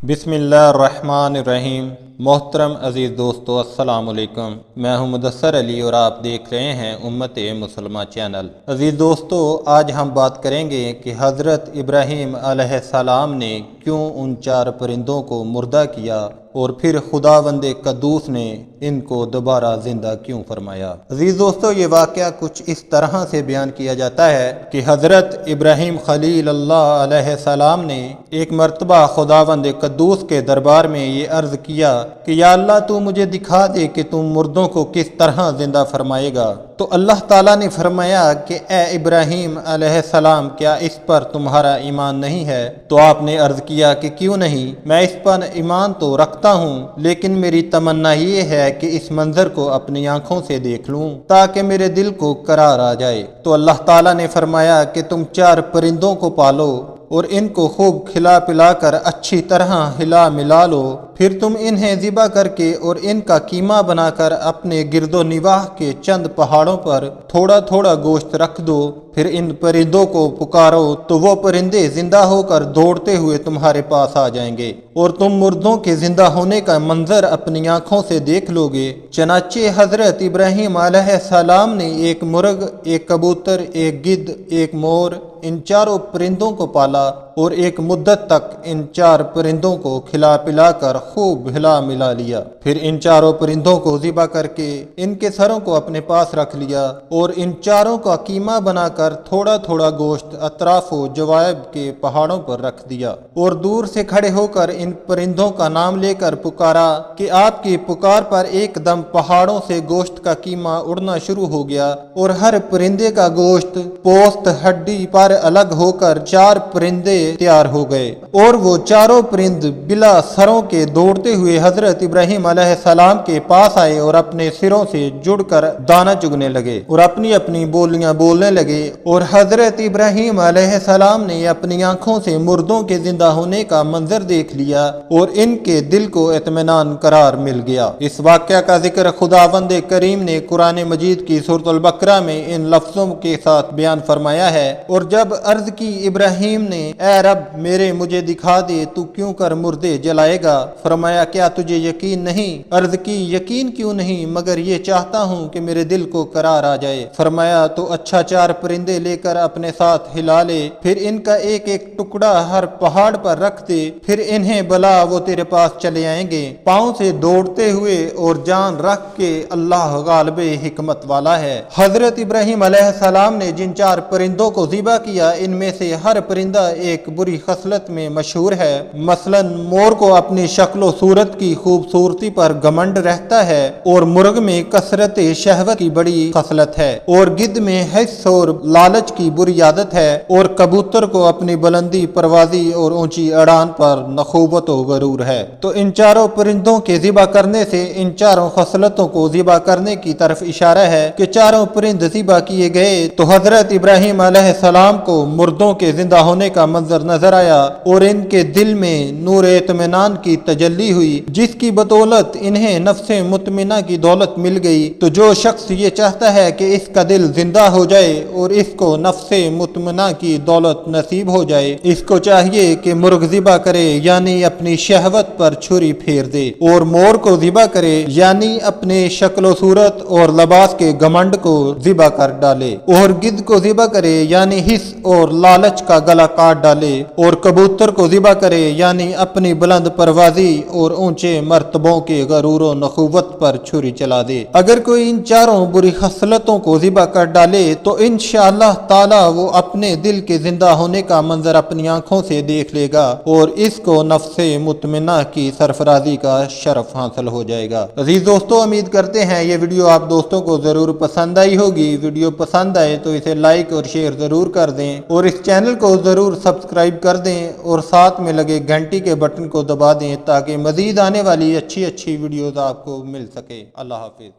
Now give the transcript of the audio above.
बिस्मिल्लाहिर्रहमानिर्रहीम। मोहतरम अज़ीज़ दोस्तों, अस्सलाम वालेकुम। मैं हूं मुदस्सर अली और आप देख रहे हैं उम्मत मुसलमा चैनल। अज़ीज़ दोस्तों, आज हम बात करेंगे कि हज़रत इब्राहीम अलैहिस्सलाम ने क्यों उन 4 परिंदों को मुर्दा किया और फिर खुदावंद कद्दूस ने इनको दोबारा ज़िंदा क्यों फरमाया। अज़ीज़ दोस्तों, ये वाक़या कुछ इस तरह से बयान किया जाता है कि हज़रत इब्राहीम खलील अल्लाह अलैहिस्सलाम ने एक मरतबा खुदावंद कद्दूस के दरबार में ये अर्ज़ किया कि या अल्लाह, तू मुझे दिखा दे कि तुम मुर्दों को किस तरह ज़िंदा फरमाएगा। तो अल्लाह ताला ने फरमाया कि ए इब्राहीम अलैहिस्सलाम, क्या इस पर तुम्हारा ईमान नहीं है? तो आपने अर्ज़ किया कि क्यों नहीं, मैं इस पर ईमान तो रखता हूँ, लेकिन मेरी तमन्ना ये है कि इस मंजर को अपनी आंखों से देख लूँ ताकि मेरे दिल को करार आ जाए। तो अल्लाह ताला ने फरमाया कि तुम 4 परिंदों को पालो और इनको खूब खिला पिला कर अच्छी तरह हिला मिला लो, फिर तुम इन्हें ज़िबा करके और इनका कीमा बनाकर अपने गिरदो निवाह के चंद पहाड़ों पर थोड़ा थोड़ा गोश्त रख दो। फिर इन परिंदों को पुकारो तो वो परिंदे जिंदा होकर दौड़ते हुए तुम्हारे पास आ जाएंगे और तुम मुर्दों के जिंदा होने का मंजर अपनी आंखों से देख लोगे। चनाचे हजरत इब्राहीम अलैहिस्सलाम ने एक मुर्ग, एक कबूतर, एक गिद्ध, एक मोर, इन 4 परिंदों को पाला और एक मुद्दत तक इन 4 परिंदों को खिला पिला कर खूब हिला मिला लिया। फिर इन 4 परिंदों को ज़िबा करके इनके सरों को अपने पास रख लिया और इन 4 का कीमा बनाकर थोड़ा थोड़ा गोश्त अतराफो जवायब के पहाड़ों पर रख दिया और दूर से खड़े होकर इन परिंदों का नाम लेकर पुकारा कि आपकी पुकार पर एकदम पहाड़ों से गोश्त का कीमा उड़ना शुरू हो गया और हर परिंदे का गोश्त पोस्त हड्डी पर अलग होकर 4 परिंदे तैयार हो गए और वो 4 परिंद बिला सरों के दौड़ते हुए हजरत इब्राहीम अलैहिस्सलाम के पास आए और अपने सिरों से जुड़कर दाना चुगने लगे और अपनी अपनी बोलियां बोलने लगे। और हजरत इब्राहीम अलैहिस्सलाम ने अपनी आंखों से मुर्दों के जिंदा होने का मंजर देख लिया और इनके दिल को इत्मीनान करार मिल गया। इस वाक़या का जिक्र खुदावंद करीम ने कुरान मजीद की सूरत अल बकरा में इन लफ्जों के साथ बयान फरमाया है। और जब अर्ज की इब्राहीम ने, ए रब मेरे, मुझे दिखा दे, तू क्यों कर मुर्दे जलाएगा? फरमाया, क्या तुझे यकीन नहीं? अर्ज की, यकीन क्यों नहीं, मगर ये चाहता हूँ कि मेरे दिल को करार आ जाए। फरमाया, तो अच्छा 4 परिंदे लेकर अपने साथ हिला ले, फिर इनका एक एक टुकड़ा हर पहाड़ पर रख दे, फिर इन्हें बुला, वो तेरे पास चले आएंगे पाँव से दौड़ते हुए और जान रख के अल्लाह गालिब हिकमत वाला है। हजरत इब्राहीम अलैहिस्सलाम ने जिन 4 परिंदों को ज़िबा किया, इनमें से हर परिंदा एक बुरी खसलत में मशहूर है। मसलन मोर को अपनी शक्ल सूरत की खूबसूरती पर घमंड रहता है और मुर्ग में कसरत शहवत की बड़ी खसलत है और गिद्ध में हिस्स और लालच की बुरी आदत है और कबूतर को अपनी बुलंदी, परवाजी और ऊंची अड़ान पर नखूबत व गरूर है। तो इन 4 परिंदों के ज़िबा करने से इन 4 खसलतों को ज़िबा करने की तरफ इशारा है कि 4 परिंद ज़िबा किए गए तो हजरत इब्राहीम अलैहिस्सलाम को मुर्दों के जिंदा होने का मंजर नजर आया और इनके दिल में नूर इत्मीनान की तजल्ली हुई, जिसकी बदौलत इन्हें नफ्से मुतमिना की दौलत मिल गई। तो जो शख्स ये चाहता है कि इसका दिल जिंदा हो जाए और इसको नफ्से मुतमिना की दौलत नसीब हो जाए, इसको चाहिए कि मुर्ग ज़िबा करे यानी अपनी शहवत पर छुरी फेर दे, और मोर को ज़िबा करे यानी अपने शक्ल सूरत और लबास के घमंड को ज़िबा कर डाले, और गिद्ध को ज़िबा करे यानी हिस्स और लालच का गला काट डाले, और कबूतर को ज़िबा करे यानी अपनी बुलंद परवाजी और ऊंचे मर्तबों के गरूर व नखुवत पर छुरी चला दे। अगर कोई इन 4 बुरी खसलतों को ज़िबा कर डाले तो इंशाअल्लाह ताला वो अपने दिल के जिंदा होने का मंजर अपनी आंखों से देख लेगा और इसको नफ्से मुतमिना की सरफराजी का शरफ हासिल हो जाएगा। अजीज दोस्तों, उम्मीद करते हैं ये वीडियो आप दोस्तों को जरूर पसंद आई होगी। वीडियो पसंद आए तो इसे लाइक और शेयर जरूर कर दें और इस चैनल को जरूर सब्सक्राइब कर दें और साथ में लगे घंटी के बटन को दबा दें ताकि मजीद आने वाली अच्छी वीडियोस आपको मिल सके। अल्लाह हाफिज।